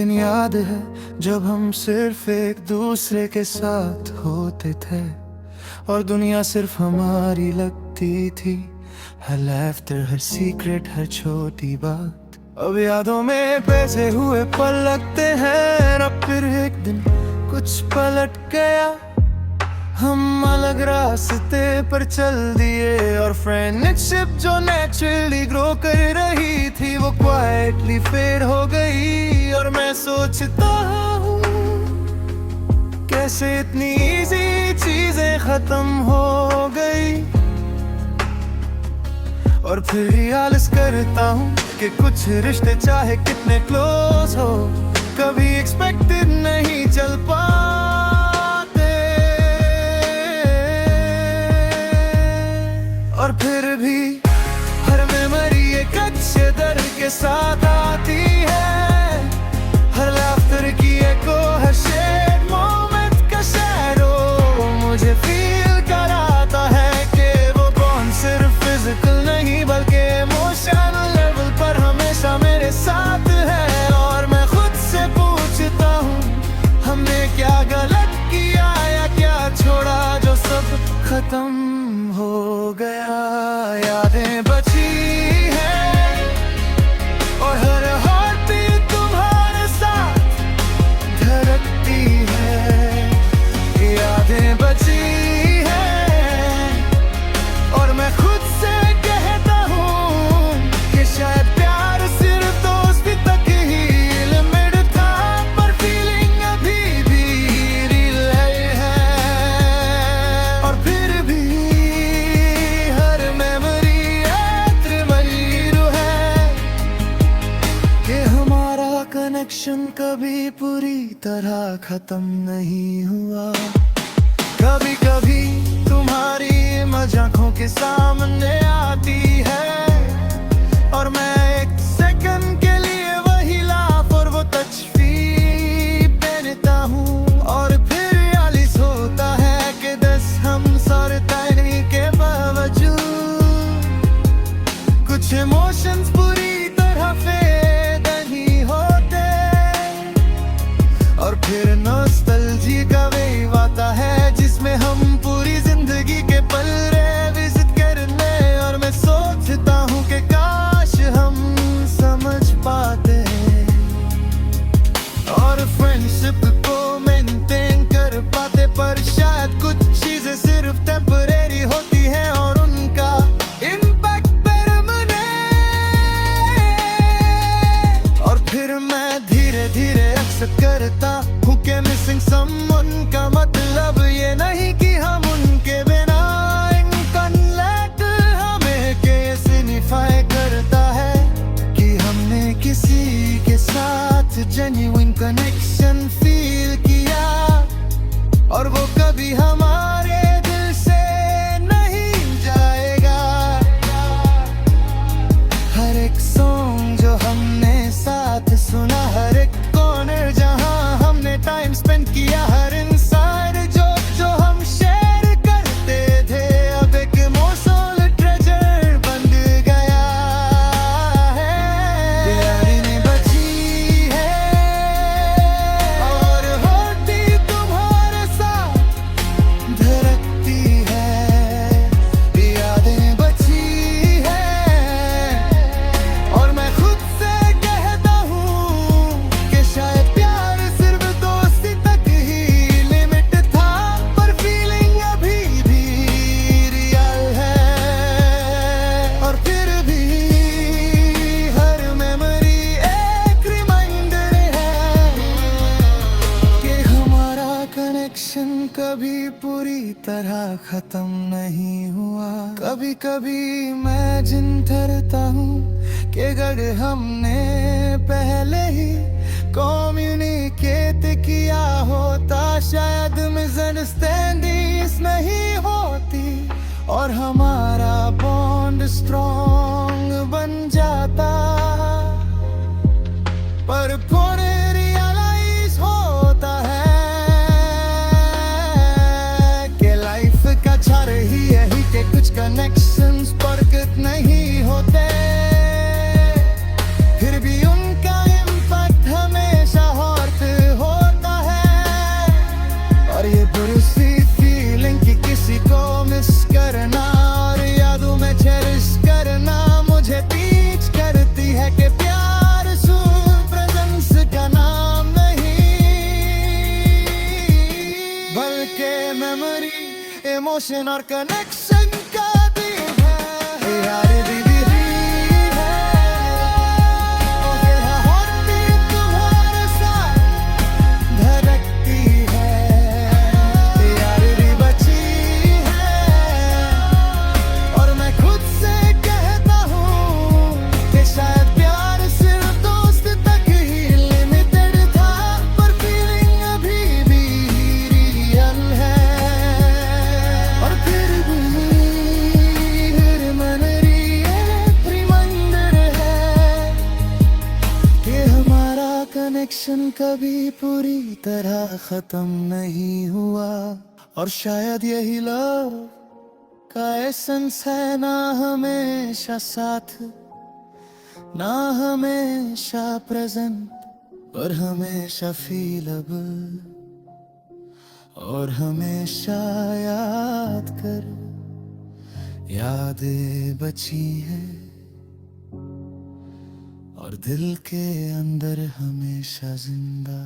दिन याद है जब हम सिर्फ एक दूसरे के साथ होते थे और दुनिया सिर्फ हमारी लगती थी। हर laughter, हर सीक्रेट, हर छोटी बात अब यादों में पैसे हुए पल लगते हैं। अब फिर एक दिन कुछ पलट गया, हम अलग रास्ते पर चल दिए और फ्रेंडशिप जो नेचुरली ग्रो कर रही थी वो क्वाइटली फेड हो गई। और मैं सोचता हूँ कैसे इतनी इजी चीजें खत्म हो गई, और फिर रियलाइज करता हूँ कि कुछ रिश्ते चाहे कितने क्लोज हो कभी एक्सपेक्टेड नहीं चल पाते। और फिर भी हर मेमोरी एक अच्छे दर्द के साथ आती है, हर लाफ्टर की एको, हर शेड मोमेंट का शैडो मुझे फील कराता है कि वो बॉन्ड सिर्फ फिजिकल नहीं बल्कि इमोशनल लेवल पर हमेशा मेरे साथ है। और मैं खुद से पूछता हूँ हमने क्या गलत किया या क्या छोड़ा जो सब खत्म हो गया। यादें बची हैं और हर हार्ट बीट तुम्हारे साथ धड़कती है। यादें बची हैं और मैं खुद से कहता हूँ कि शायद प्यार सिर्फ दोस्ती तक ही लिमिट था, पर फीलिंग अभी भी रियल है। और फिर भी हर मेमोरी एक रिमाइंडर है कि हमारा कनेक्शन कभी पूरी तरह खत्म नहीं हुआ। कभी कभी तुम्हारी इमेज आंखों के सामने आती है और मैं एक सेकंड के लिए वही लाफ और वो टच फील पहनता हूँ। और फिर रियलाइज होता है कि 10 हम सारे तैयारी के बावजूद कुछ इमोशंस पूरी तरह फेड नहीं होते। और फिर नॉस्टैल्जिया का वेव आता है जिसमें हम पूरी जिंदगी के पल रिविजिट करने, और मैं सोचता हूँ कि काश हम समझ पाते और फ्रेंडशिप को मेंटेन कर पाते। पर शायद कुछ चीजें सिर्फ टेम्परेरी होती हैं और उनका इम्पैक्ट परमानेंट। और फिर मैं धीरे धीरे एक्सेप्ट करता हूँ कि मिसिंग समवन का मतलब ये नहीं कि हम उनके बिना इनकनेक्ट। हमें के सिग्निफाई करता है कि हमने किसी के साथ जेन्युइन कनेक्शन फील किया और वो कभी हमारे दिल से नहीं जाएगा। हर एक सॉन्ग जो हमने साथ सुना, हर एक कॉर्नर जहां हमने टाइम स्पेंड किया, हर इनसाइड जो हम शेयर करते थे अब एक इमोशनल ट्रेजर बन गया है। यादें बची है और होती तुम्हारे साथ धड़कती है। यादें बची है और मैं खुद से कहता हूँ कि शायद प्यार सिर्फ दोस्ती तक ही लिमिट था, पर फीलिंग अभी भी रियल है। और फिर भी हर मेमोरी एक रिमाइंडर है कि हमारा कनेक्शन कभी पूरी तरह खत्म नहीं हुआ। कभी कभी इमेजिन करता हूँ कि अगर हमने पहले ही कम्युनिकेट किया होता शायद मिसअंडरस्टैंडिंग्स नहीं होती और हमारा बॉन्ड स्ट्रॉन्ग बन जाता। पर थोड़े रियलाइज होता है कि लाइफ का चार ही यही कि कुछ कनेक्शंस परफेक्ट नहीं होते, फिर भी उनका इम्पैक्ट हमेशा इमोशन और कनेक्शन का दिन है यार दीदी है और दिल है होती तुम्हारे साथ धड़कती है यार दी बची है और मैं खुद से कहता हूँ कि शायद प्यार सिर्फ दोस्त तक ही लिमिटेड था पर फीलिंग अभी भी रियल है और फिर मन रिमाइंडर है कि हमारा कनेक्शन कभी पूरी तरह खत्म नहीं हुआ और शायद यही लव का एसेंस है ना हमेशा साथ ना हमेशा प्रेजेंट पर हमेशा फीलेबल और हमेशा याद कर यादें बची हैं और दिल के अंदर हमेशा जिंदा।